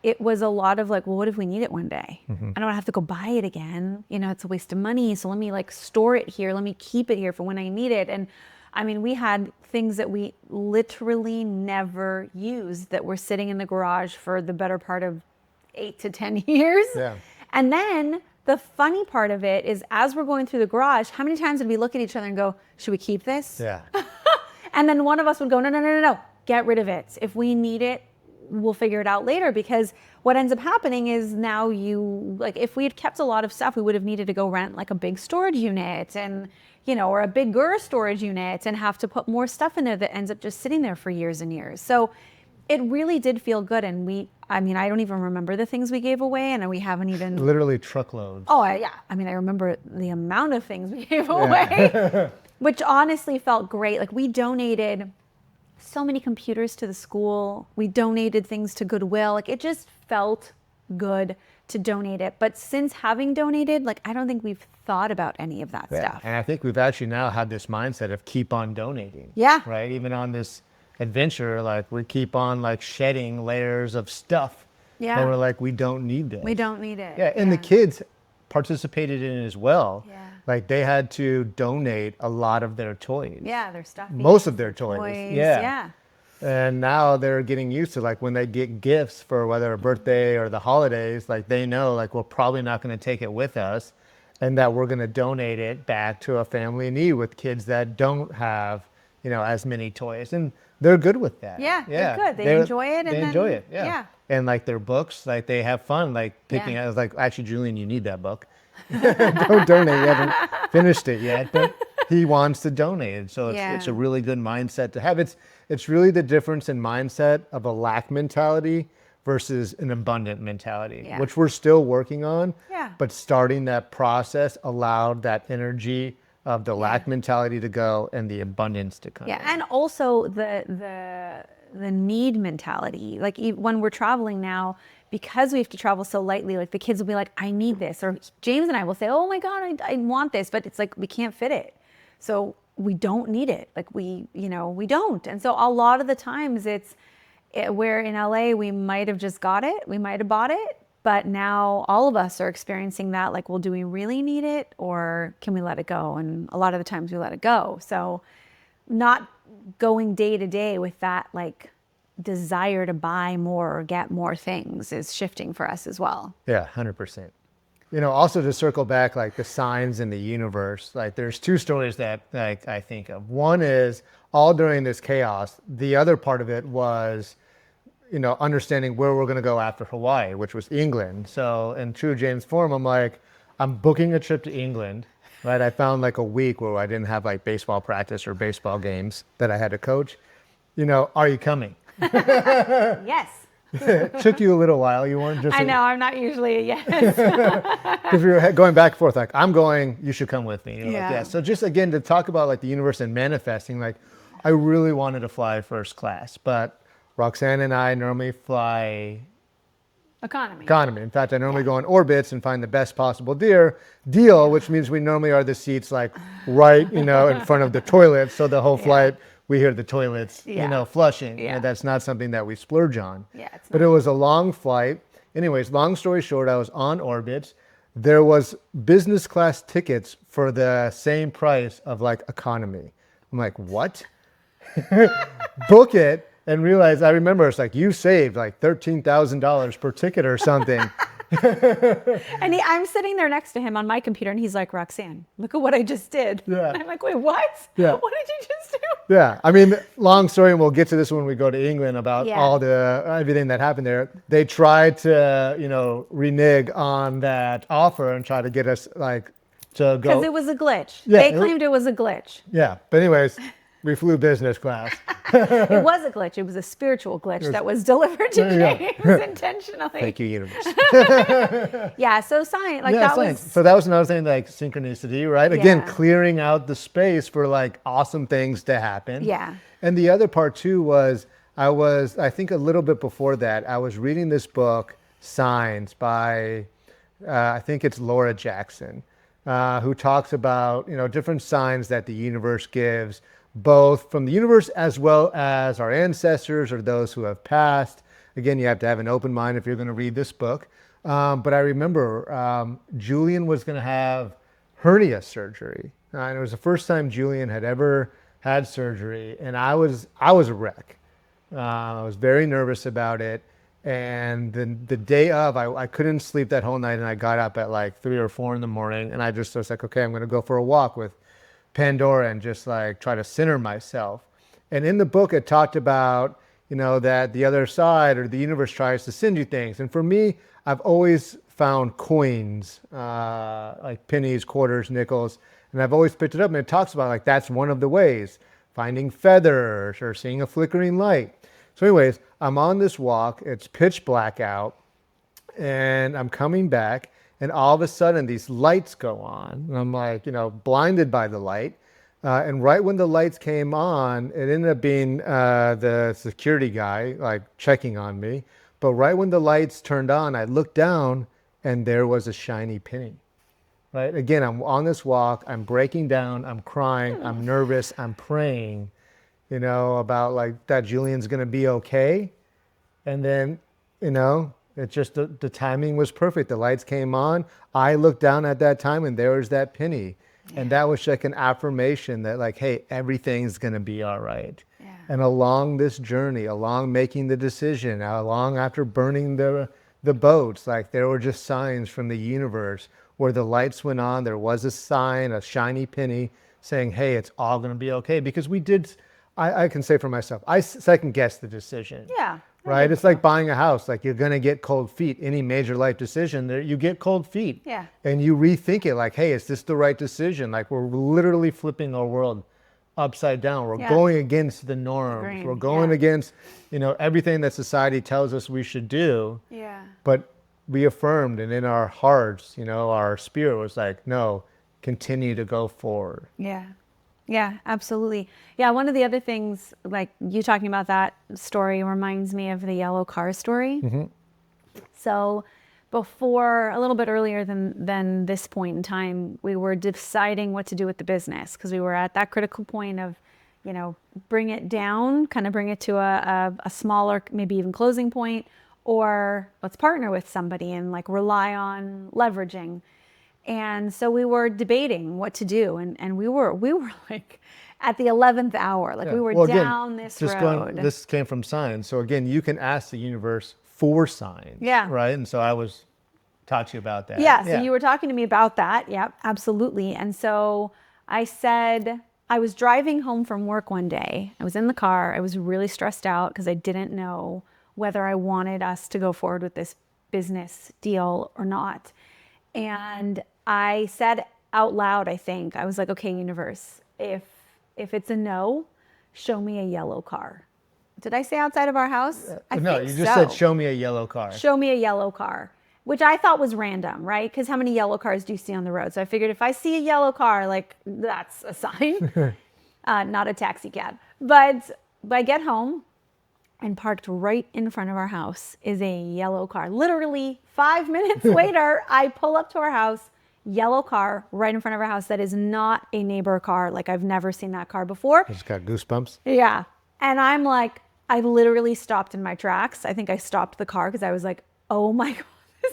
S1: it was a lot of like, well, what if we need it one day? I don't have to go buy it again. It's a waste of money. So let me like store it here. Let me keep it here for when I need it. And I mean, we had things that we literally never used that were sitting in the garage for the better part of 8 to 10 years.
S2: Yeah.
S1: And then the funny part of it is, as we're going through the garage, how many times did we look at each other and go, should we keep this?
S2: Yeah.
S1: And then one of us would go, no, no, no, no, no, get rid of it. If we need it, we'll figure it out later. Because what ends up happening is now if we had kept a lot of stuff, we would have needed to go rent like a big storage unit and, or a bigger storage unit and have to put more stuff in there that ends up just sitting there for years and years. So it really did feel good. And I don't even remember the things we gave away, and we haven't even...
S2: Literally truckloads.
S1: Oh, yeah. I remember the amount of things we gave away, which honestly felt great. Like, we donated so many computers to the school. We donated things to Goodwill. Like, it just felt good to donate it. But since having donated, like, I don't think we've thought about any of that stuff.
S2: And I think we've actually now had this mindset of keep on donating.
S1: Yeah.
S2: Right? Even on this adventure, like, we keep on like shedding layers of stuff.
S1: Yeah.
S2: And we're like, we don't need this.
S1: We don't need it.
S2: Yeah. And the kids participated in it as well.
S1: Yeah.
S2: Like, they had to donate a lot of their toys.
S1: Yeah, their stuff.
S2: Most of their toys.
S1: Yeah.
S2: And now they're getting used to, like, when they get gifts for whether a birthday or the holidays, like, they know, like, we're probably not going to take it with us, and that we're going to donate it back to a family in need with kids that don't have, as many toys. And they're good with that.
S1: Yeah, they're good. They enjoy it.
S2: They enjoy it. Yeah. And like their books, like, they have fun, like picking. I was like, actually, Julian, you need that book. Don't donate. You haven't finished it yet, but he wants to donate it. So it's a really good mindset to have. It's really the difference in mindset of a lack mentality versus an abundant mentality, which we're still working on.
S1: Yeah.
S2: But starting that process allowed that energy of the lack mentality to go and the abundance to come.
S1: Yeah, and also the need mentality. Like, when we're traveling now, because we have to travel so lightly, like, the kids will be like, I need this. Or James and I will say, oh my God, I want this. But it's like, we can't fit it. So we don't need it. Like, we don't. And so a lot of the times where in LA, we might have just got it. We might have bought it. But now all of us are experiencing that. Like, well, do we really need it, or can we let it go? And a lot of the times we let it go. So not going day to day with that, like, desire to buy more or get more things is shifting for us as well.
S2: Yeah, 100%. Also to circle back, like, the signs in the universe, like, there's two stories that, like, I think of. One is all during this chaos. The other part of it was, understanding where we're going to go after Hawaii, which was England. So in true James form, I'm like, I'm booking a trip to England, right? I found like a week where I didn't have like baseball practice or baseball games that I had to coach. Are you coming?
S1: Yes.
S2: It took you a little while. You weren't just...
S1: I know, I'm not usually a yes.
S2: Because we were going back and forth, like, I'm going, you should come with me. Like,
S1: Yeah.
S2: So just, again, to talk about like the universe and manifesting, like, I really wanted to fly first class, but Roxanne and I normally fly economy. In fact, I normally go on orbits and find the best possible deal, which means we normally are the seats like right, in front of the toilets. So the whole flight, we hear the toilets, flushing.
S1: Yeah.
S2: That's not something that we splurge on.
S1: Yeah, it's
S2: But
S1: not.
S2: it was a long flight. Anyways, long story short, I was on orbit. There was business class tickets for the same price of like economy. I'm like, what? Book it. And realize, I remember it's like, you saved like $13,000 per ticket or something.
S1: And I'm sitting there next to him on my computer, and he's like, Roxanne, look at what I just did.
S2: Yeah.
S1: And I'm like, wait, what?
S2: Yeah.
S1: What did you just do?
S2: Yeah. Long story, and we'll get to this when we go to England about everything that happened there. They tried to, renege on that offer and try to get us like to go.
S1: Because it was a glitch.
S2: Yeah,
S1: They claimed it was a glitch.
S2: Yeah. But anyways, we flew business class.
S1: It was a glitch. It was a spiritual glitch that was delivered to James intentionally.
S2: Thank you, universe.
S1: Yeah, so science, like that
S2: science.
S1: was...
S2: So that was another thing, like synchronicity, right? Again,
S1: Yeah.
S2: clearing out the space for like awesome things to happen.
S1: Yeah.
S2: And the other part too was, I think a little bit before that, I was reading this book, Signs, by, I think it's Laura Jackson. who talks about, different signs that the universe gives, both from the universe as well as our ancestors or those who have passed. Again, you have to have an open mind if you're going to read this book. But I remember Julian was going to have hernia surgery. And it was the first time Julian had ever had surgery. And I was a wreck. I was very nervous about it. And then the day of, I couldn't sleep that whole night. And I got up at like 3 or 4 in the morning. And I was like, okay, I'm going to go for a walk with Pandora and just like try to center myself. And in the book, it talked about, that the other side or the universe tries to send you things. And for me, I've always found coins, like pennies, quarters, nickels, and I've always picked it up. And it talks about like that's one of the ways, finding feathers or seeing a flickering light. So anyways, I'm on this walk. It's pitch black out, and I'm coming back, and all of a sudden these lights go on. And I'm like, blinded by the light. And right when the lights came on, it ended up being the security guy, like checking on me. But right when the lights turned on, I looked down and there was a shiny penny. Right? Again, I'm on this walk, I'm breaking down, I'm crying, I'm nervous, I'm praying, about like that Julian's going to be okay. And then, it just, the timing was perfect. The lights came on. I looked down at that time and there was that penny. Yeah. And that was like an affirmation that like, hey, everything's going to be all right. Yeah. And along this journey, along making the decision, along after burning the boats, like there were just signs from the universe where the lights went on. There was a sign, a shiny penny saying, hey, it's all going to be okay. Because we did, I can say for myself, I second guessed the decision.
S1: Yeah.
S2: Right? It's like buying a house. Like you're going to get cold feet. Any major life decision, you get cold feet.
S1: Yeah.
S2: And you rethink it like, hey, is this the right decision? Like we're literally flipping our world upside down. We're going against the norms. We're going against, everything that society tells us we should do.
S1: Yeah.
S2: But we affirmed, and in our hearts, our spirit was like, no, continue to go forward.
S1: Yeah. Yeah, absolutely. Yeah, one of the other things, like you talking about that story reminds me of the yellow car story. Mm-hmm. So before, a little bit earlier than this point in time, we were deciding what to do with the business because we were at that critical point of, bring it down, kind of bring it to a smaller, maybe even closing point, or let's partner with somebody and like rely on leveraging. And so we were debating what to do, and we were like at the 11th hour, like we were down this road.
S2: This came from signs. So again, you can ask the universe for signs.
S1: Yeah.
S2: Right. And so I was taught you about that.
S1: Yeah. So you were talking to me about that. Yeah, absolutely. And so I said, I was driving home from work one day. I was in the car. I was really stressed out because I didn't know whether I wanted us to go forward with this business deal or not. And I said out loud, I think, I was like, okay, universe, if it's a no, show me a yellow car. Did I say outside of our house?
S2: No, you just said, show me a yellow car.
S1: Show me a yellow car, which I thought was random, right? Because how many yellow cars do you see on the road? So I figured if I see a yellow car, like that's a sign, not a taxi cab. But I get home, and parked right in front of our house is a yellow car. Literally 5 minutes later, I pull up to our house, yellow car right in front of our house that is not a neighbor car. Like I've never seen that car before.
S2: I just got goosebumps.
S1: Yeah. And I'm like, I literally stopped in my tracks. I think I stopped the car because I was like, oh my God,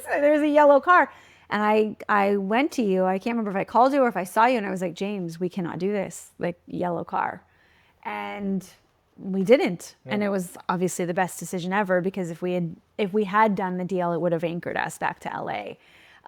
S1: there's a yellow car. And I went to you. I can't remember if I called you or if I saw you. And I was like, James, we cannot do this. Like yellow car. And we didn't. Yeah. And it was obviously the best decision ever because if we had done the deal, it would have anchored us back to LA.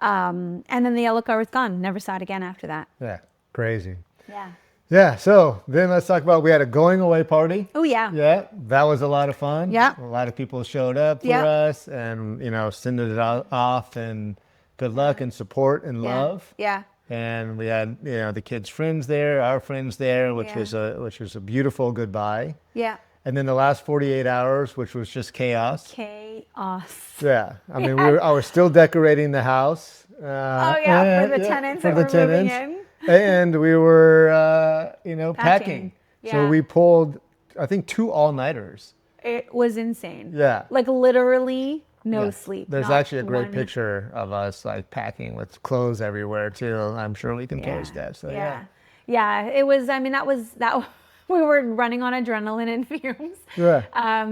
S1: And then the yellow car was gone. Never saw it again after that.
S2: Yeah. Crazy.
S1: Yeah.
S2: Yeah. So then let's talk about, we had a going away party.
S1: Oh yeah.
S2: Yeah. That was a lot of fun.
S1: Yeah.
S2: A lot of people showed up for us and, sending it off and good luck and support and love.
S1: Yeah.
S2: And we had, the kids' friends there, our friends there, which was a beautiful goodbye.
S1: Yeah.
S2: And then the last 48 hours, which was just chaos.
S1: Yeah.
S2: I mean, I was still decorating the house.
S1: For the tenants that were moving in.
S2: And we were, packing.
S1: Yeah.
S2: So we pulled, I think, 2 all-nighters.
S1: It was insane.
S2: Yeah.
S1: Like literally no
S2: Yeah.
S1: sleep.
S2: There's
S1: not
S2: actually a great
S1: one-
S2: picture of us like packing with clothes everywhere too. I'm sure we can
S1: Yeah.
S2: post that. So
S1: Yeah. Yeah. It was, I mean, that we were running on adrenaline and fumes.
S2: Yeah.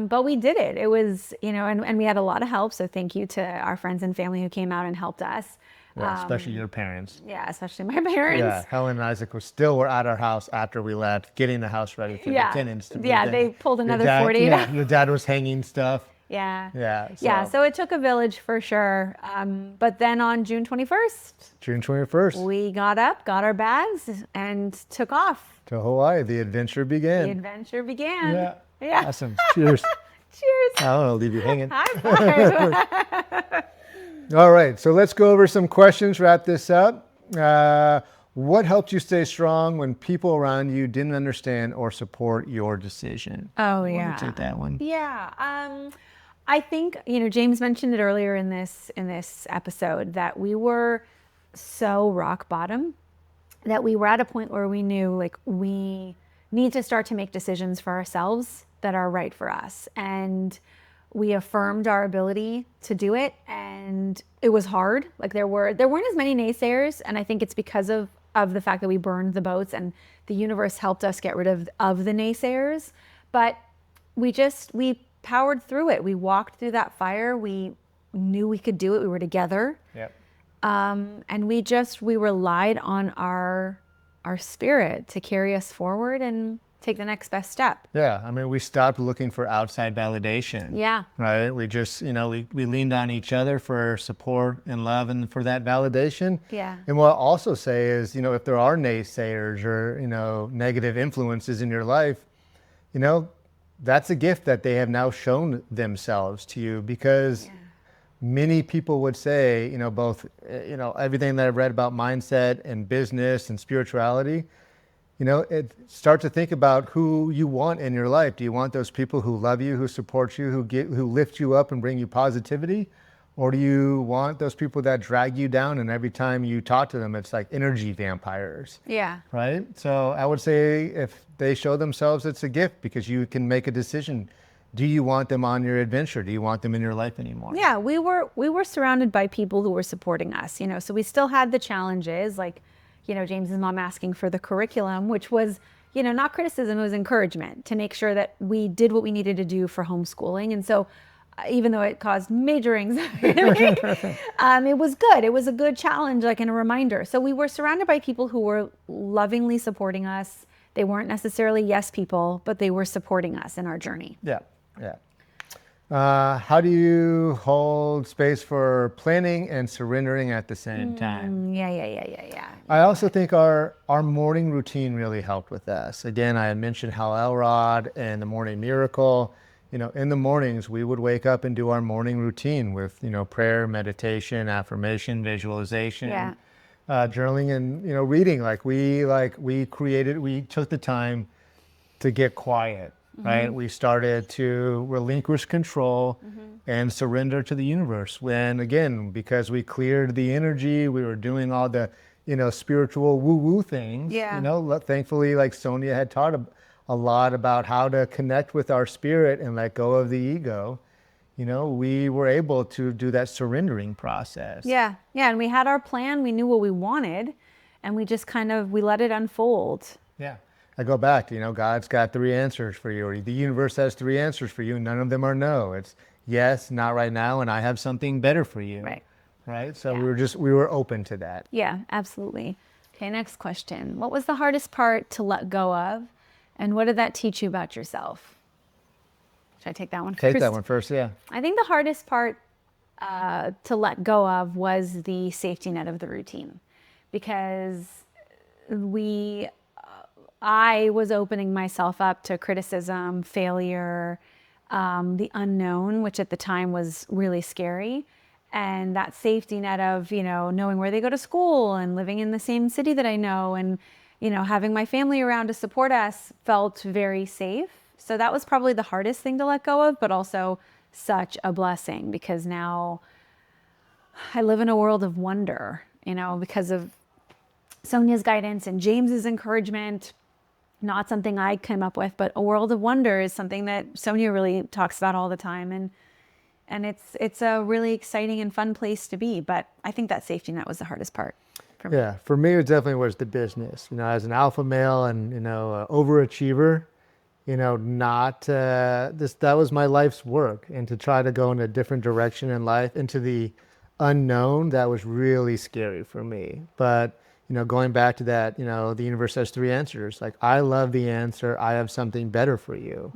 S1: But we did it. It was, and we had a lot of help. So thank you to our friends and family who came out and helped us.
S2: Yeah, especially your parents.
S1: Yeah, especially my parents.
S2: Yeah, Helen and Isaac were at our house after we left, getting the house ready for
S1: Yeah.
S2: the tenants to move
S1: Yeah,
S2: in.
S1: they pulled
S2: Your
S1: another
S2: dad,
S1: 48
S2: Yeah, your dad was hanging stuff.
S1: Yeah.
S2: Yeah.
S1: Yeah. So it took a village for sure. But then on June 21st,
S2: June 21st
S1: we got up, got our bags, and took off.
S2: to Hawaii, the adventure began.
S1: The adventure began.
S2: Yeah.
S1: Yeah.
S2: Awesome. Cheers.
S1: Cheers.
S2: I don't want to leave you hanging.
S1: High five.
S2: All right, so let's go over some questions, wrap this up. What helped you stay strong when people around you didn't understand or support your decision?
S1: Oh,
S2: You
S1: yeah.
S2: want to take that one?
S1: Yeah. I think, James mentioned it earlier in this episode that we were so rock bottom that we were at a point where we knew like we need to start to make decisions for ourselves that are right for us. And we affirmed our ability to do it, and it was hard. Like there weren't as many naysayers, and I think it's because of the fact that we burned the boats and the universe helped us get rid of the naysayers. But we powered through it. We walked through that fire. We knew we could do it. We were together.
S2: Yep.
S1: And we relied on our spirit to carry us forward and take the next best step.
S2: Yeah, I mean, we stopped looking for outside validation.
S1: Yeah.
S2: Right? We just, we leaned on each other for support and love and for that validation.
S1: Yeah.
S2: And what I'll also say is, if there are naysayers or, negative influences in your life, that's a gift that they have now shown themselves to you, because many people would say, both, everything that I've read about mindset and business and spirituality, start to think about who you want in your life. Do you want those people who love you, who support you, who lift you up and bring you positivity? Or do you want those people that drag you down, and every time you talk to them, it's like energy vampires?
S1: Yeah.
S2: Right? So I would say if they show themselves, it's a gift, because you can make a decision. Do you want them on your adventure? Do you want them in your life anymore?
S1: Yeah, we were surrounded by people who were supporting us, so we still had the challenges, like, James's mom asking for the curriculum, which was, not criticism, it was encouragement to make sure that we did what we needed to do for homeschooling. And so even though it caused major anxiety, it was good. It was a good challenge, like, and a reminder. So we were surrounded by people who were lovingly supporting us. They weren't necessarily yes people, but they were supporting us in our journey.
S2: Yeah. Yeah. How do you hold space for planning and surrendering at the same time?
S1: Yeah.
S2: I also think our morning routine really helped with us. Again, I had mentioned Hal Elrod and the Morning Miracle. In the mornings, we would wake up and do our morning routine with, prayer, meditation, affirmation, visualization, journaling, and, reading. We took the time to get quiet. Right? We started to relinquish control and surrender to the universe. Because we cleared the energy, we were doing all the, spiritual woo-woo things.
S1: Yeah.
S2: Thankfully, like Sonia had taught a lot about how to connect with our spirit and let go of the ego. We were able to do that surrendering process.
S1: Yeah. And we had our plan. We knew what we wanted, and we just we let it unfold.
S2: Yeah. I go back to, God's got 3 answers for you, or the universe has 3 answers for you. None of them are no. It's yes, not right now, and I have something better for you.
S1: Right.
S2: Right. So we were open to that.
S1: Yeah, absolutely. Okay, next question. What was the hardest part to let go of, and what did that teach you about yourself? Should I take that one first?
S2: Take that one first, yeah.
S1: I think the hardest part to let go of was the safety net of the routine, because I was opening myself up to criticism, failure, the unknown, which at the time was really scary. And that safety net of, knowing where they go to school and living in the same city that I know, and, having my family around to support us felt very safe. So that was probably the hardest thing to let go of, but also such a blessing, because now I live in a world of wonder, because of Sonia's guidance and James's encouragement. Not something I came up with, but a world of wonder is something that Sonia really talks about all the time. And it's a really exciting and fun place to be. But I think that safety net was the hardest part for me.
S3: Yeah, for me, it definitely was the business. You know, as an alpha male and, you know, overachiever, you know, not that was my life's work. And to try to go in a different direction in life, into the unknown, that was really scary for me. But, you know, going back to that, you know, the universe has three answers. Like, I love the answer, I have something better for you,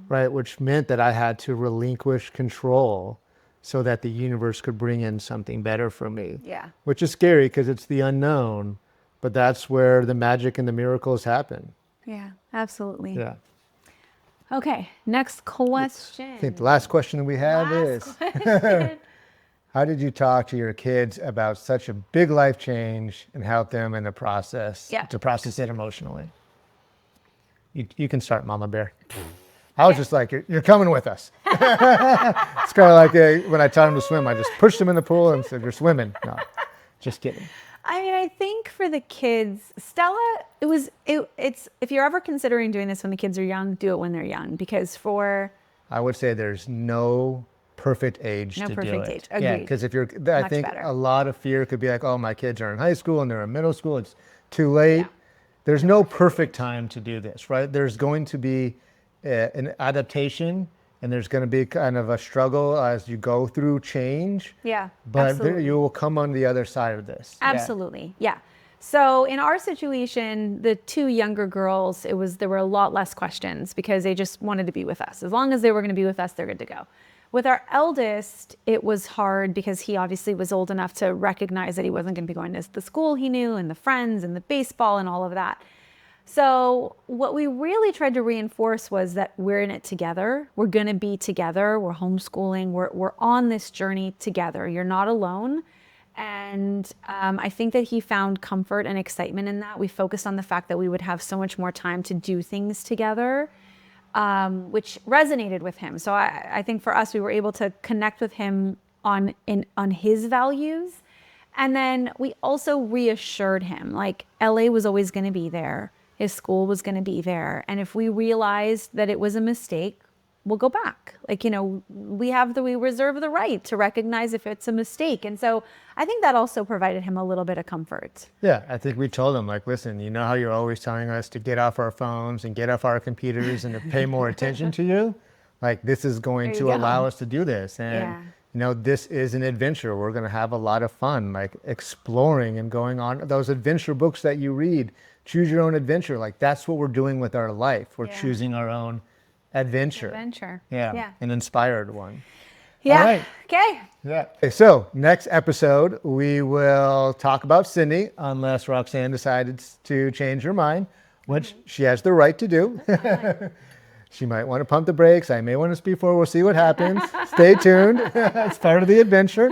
S3: right? Which meant that I had to relinquish control so that the universe could bring in something better for me.
S1: Yeah.
S3: Which is scary because it's the unknown, but that's where the magic and the miracles happen.
S1: Yeah, absolutely.
S3: Yeah.
S1: Okay, next question.
S2: I think the last question we have is,
S1: question.
S2: how did you talk to your kids about such a big life change and help them in the process to process it emotionally? You can start, Mama Bear. I was just like, you're coming with us. It's kind of like when I taught him to swim, I just pushed him in the pool and said, you're swimming. No, just kidding.
S1: I mean, I think for the kids, Stella, it's if you're ever considering doing this when the kids are young, do it when they're young, because
S2: I would say there's no perfect age to do it.
S1: No perfect age.
S2: Yeah,
S1: Agreed.
S2: because I
S1: Much
S2: think
S1: better.
S2: a lot of fear could be like, oh, my kids are in high school and they're in middle school. It's too late.
S1: Yeah.
S2: There's no perfect time to do this, right? There's going to be an adaptation, and there's going to be kind of a struggle as you go through change.
S1: Yeah,
S2: But
S1: absolutely.
S2: you will come on the other side of this. Yeah.
S1: Absolutely. Yeah. So in our situation, the two younger girls, there were a lot less questions because they just wanted to be with us. As long as they were going to be with us, they're good to go. With our eldest, it was hard because he obviously was old enough to recognize that he wasn't going to be going to the school he knew and the friends and the baseball and all of that. So what we really tried to reinforce was that we're in it together. We're going to be together. We're homeschooling. We're on this journey together. You're not alone. And I think that he found comfort and excitement in that. We focused on the fact that we would have so much more time to do things together, which resonated with him. So I think for us, we were able to connect with him on his values. And then we also reassured him, like, LA was always going to be there. His school was going to be there. And if we realized that it was a mistake, we'll go back. Like, you know, we reserve the right to recognize if it's a mistake. And so I think that also provided him a little bit of comfort.
S2: Yeah, I think we told him, like, listen, you know how you're always telling us to get off our phones and get off our computers and to pay more attention to you? Like, this is going to allow us to do this. And, you know, this is an adventure. We're going to have a lot of fun, like exploring and going on those adventure books that you read. Choose your own adventure. Like, that's what we're doing with our life. We're choosing our own adventure. Yeah. An inspired one.
S1: Yeah.
S2: All right.
S1: Okay.
S2: Yeah. Okay, so next episode, we will talk about Sydney, unless Roxanne decided to change her mind, which she has the right to do. She might want to pump the brakes. I may want to speed forward. We'll see what happens. Stay tuned. It's part of the adventure.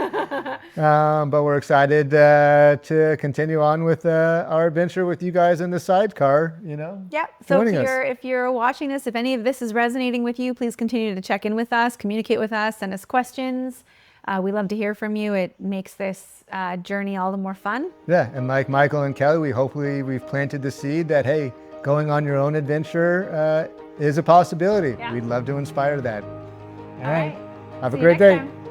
S2: But we're excited to continue on with our adventure with you guys in the sidecar, you know.
S1: Yeah. So
S2: joining us.
S1: if you're watching this, if any of this is resonating with you, please continue to check in with us, communicate with us, send us questions. We love to hear from you. It makes this journey all the more fun.
S2: Yeah, and like Michael and Kelly, we've planted the seed that, hey, going on your own adventure is a possibility.
S1: Yeah.
S2: We'd love to inspire that.
S1: All right.
S2: Have a
S1: See you
S2: great
S1: next
S2: day.
S1: time.